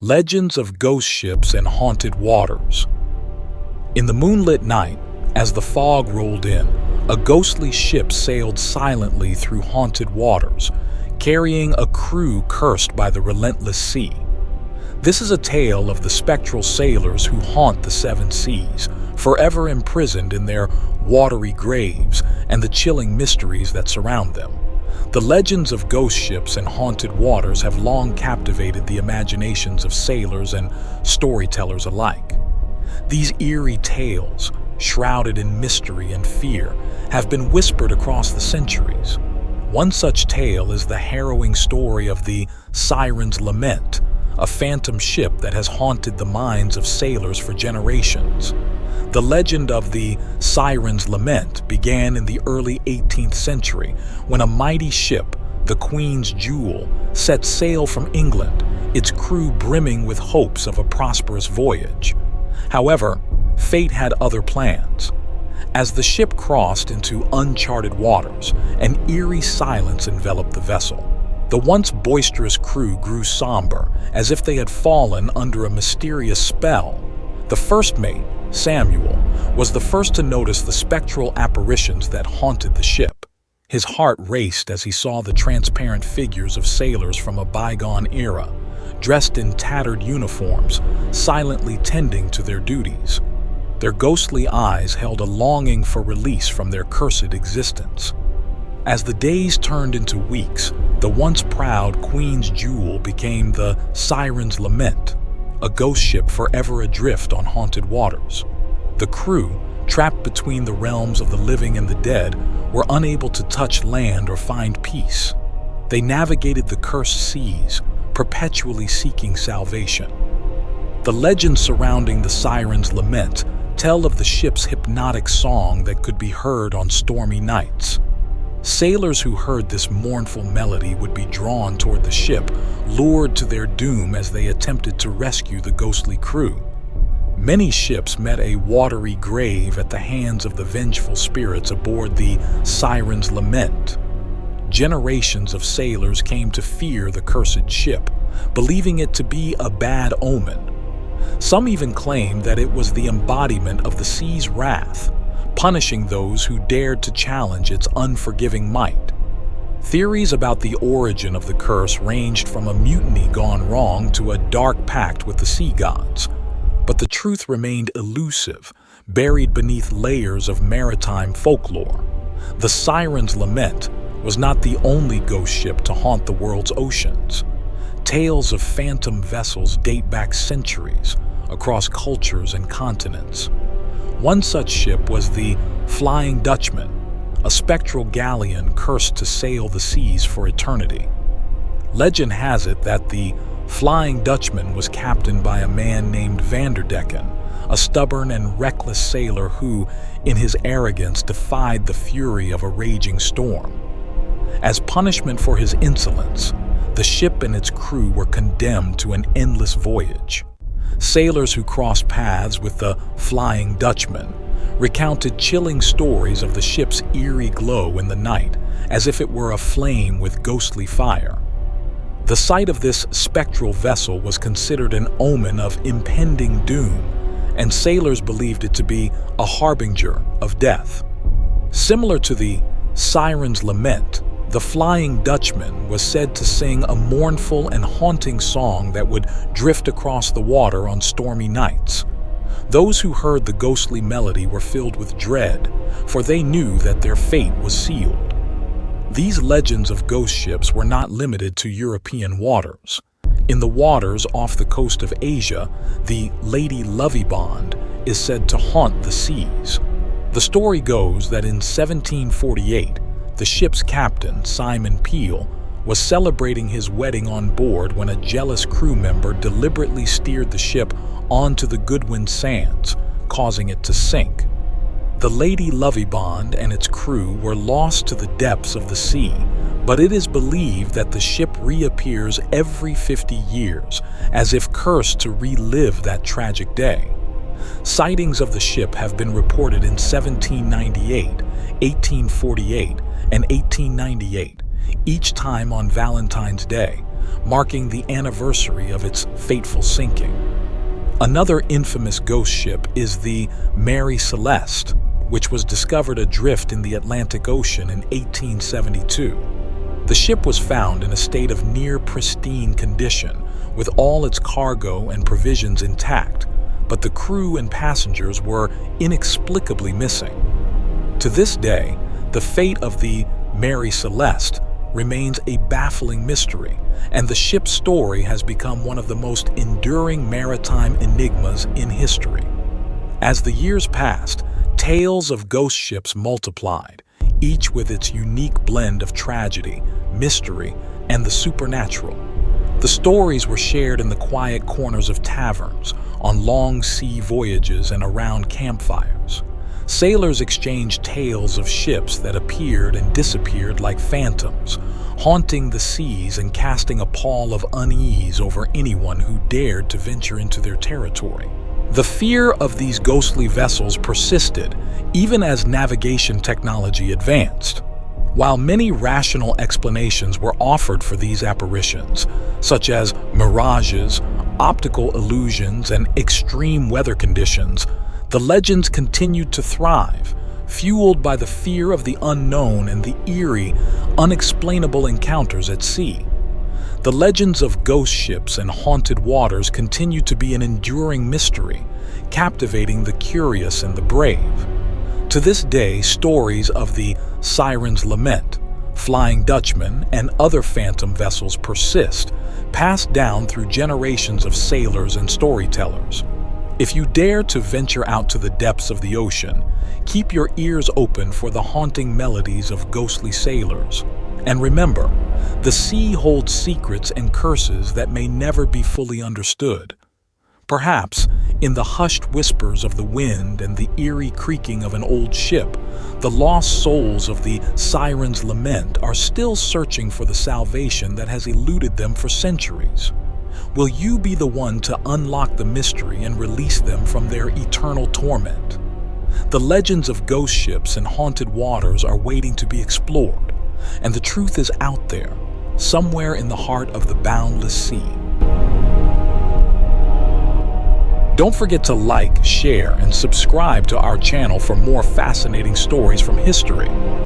Legends of ghost ships and haunted waters. In the moonlit night, as the fog rolled in, a ghostly ship sailed silently through haunted waters, carrying a crew cursed by the relentless sea. This is a tale of the spectral sailors who haunt the seven seas, forever imprisoned in their watery graves and the chilling mysteries that surround them. The legends of ghost ships and haunted waters have long captivated the imaginations of sailors and storytellers alike. These eerie tales, shrouded in mystery and fear, have been whispered across the centuries. One such tale is the harrowing story of the Siren Lament, a phantom ship that has haunted the minds of sailors for generations. The legend of the Siren Lament began in the early 18th century when a mighty ship, the Queen's Jewel, set sail from England, its crew brimming with hopes of a prosperous voyage. However, fate had other plans. As the ship crossed into uncharted waters, an eerie silence enveloped the vessel. The once boisterous crew grew somber, as if they had fallen under a mysterious spell. The first mate, Samuel, was the first to notice the spectral apparitions that haunted the ship. His heart raced as he saw the transparent figures of sailors from a bygone era, dressed in tattered uniforms, silently tending to their duties. Their ghostly eyes held a longing for release from their cursed existence. As the days turned into weeks, the once proud Queen's Jewel became the Siren Lament, a ghost ship forever adrift on haunted waters. The crew, trapped between the realms of the living and the dead, were unable to touch land or find peace. They navigated the cursed seas, perpetually seeking salvation. The legends surrounding the Siren Lament tell of the ship's hypnotic song that could be heard on stormy nights. Sailors who heard this mournful melody would be drawn toward the ship, lured to their doom as they attempted to rescue the ghostly crew. Many ships met a watery grave at the hands of the vengeful spirits aboard the Siren Lament. Generations of sailors came to fear the cursed ship, believing it to be a bad omen. Some even claimed that it was the embodiment of the sea's wrath, punishing those who dared to challenge its unforgiving might. Theories about the origin of the curse ranged from a mutiny gone wrong to a dark pact with the sea gods. But the truth remained elusive, buried beneath layers of maritime folklore. The Siren Lament was not the only ghost ship to haunt the world's oceans. Tales of phantom vessels date back centuries, across cultures and continents. One such ship was the Flying Dutchman, a spectral galleon cursed to sail the seas for eternity. Legend has it that the Flying Dutchman was captained by a man named Vanderdecken, a stubborn and reckless sailor who, in his arrogance, defied the fury of a raging storm. As punishment for his insolence, the ship and its crew were condemned to an endless voyage. Sailors who crossed paths with the Flying Dutchman recounted chilling stories of the ship's eerie glow in the night, as if it were aflame with ghostly fire. The sight of this spectral vessel was considered an omen of impending doom, and sailors believed it to be a harbinger of death. Similar to the Siren Lament, the Flying Dutchman was said to sing a mournful and haunting song that would drift across the water on stormy nights. Those who heard the ghostly melody were filled with dread, for they knew that their fate was sealed. These legends of ghost ships were not limited to European waters. In the waters off the coast of Asia, the Lady Lovibond is said to haunt the seas. The story goes that in 1748, the ship's captain, Simon Peel, was celebrating his wedding on board when a jealous crew member deliberately steered the ship onto the Goodwin Sands, causing it to sink. The Lady Lovibond and its crew were lost to the depths of the sea, but it is believed that the ship reappears every 50 years, as if cursed to relive that tragic day. Sightings of the ship have been reported in 1798, 1848, and 1898, each time on Valentine's Day, marking the anniversary of its fateful sinking. Another infamous ghost ship is the Mary Celeste, which was discovered adrift in the Atlantic Ocean in 1872. The ship was found in a state of near pristine condition, with all its cargo and provisions intact, but the crew and passengers were inexplicably missing. To this day, the fate of the Mary Celeste remains a baffling mystery, and the ship's story has become one of the most enduring maritime enigmas in history. As the years passed, tales of ghost ships multiplied, each with its unique blend of tragedy, mystery, and the supernatural. The stories were shared in the quiet corners of taverns, on long sea voyages, and around campfires. Sailors exchanged tales of ships that appeared and disappeared like phantoms, haunting the seas and casting a pall of unease over anyone who dared to venture into their territory. The fear of these ghostly vessels persisted even as navigation technology advanced. While many rational explanations were offered for these apparitions, such as mirages, optical illusions, and extreme weather conditions, the legends continued to thrive, fueled by the fear of the unknown and the eerie, unexplainable encounters at sea. The legends of ghost ships and haunted waters continue to be an enduring mystery, captivating the curious and the brave. To this day, stories of the Siren Lament, Flying Dutchman, and other phantom vessels persist, passed down through generations of sailors and storytellers. If you dare to venture out to the depths of the ocean, keep your ears open for the haunting melodies of ghostly sailors. And remember, the sea holds secrets and curses that may never be fully understood. Perhaps, in the hushed whispers of the wind and the eerie creaking of an old ship, the lost souls of the Siren's Lament are still searching for the salvation that has eluded them for centuries. Will you be the one to unlock the mystery and release them from their eternal torment? The legends of ghost ships and haunted waters are waiting to be explored, and the truth is out there, somewhere in the heart of the boundless sea. Don't forget to like, share, and subscribe to our channel for more fascinating stories from history.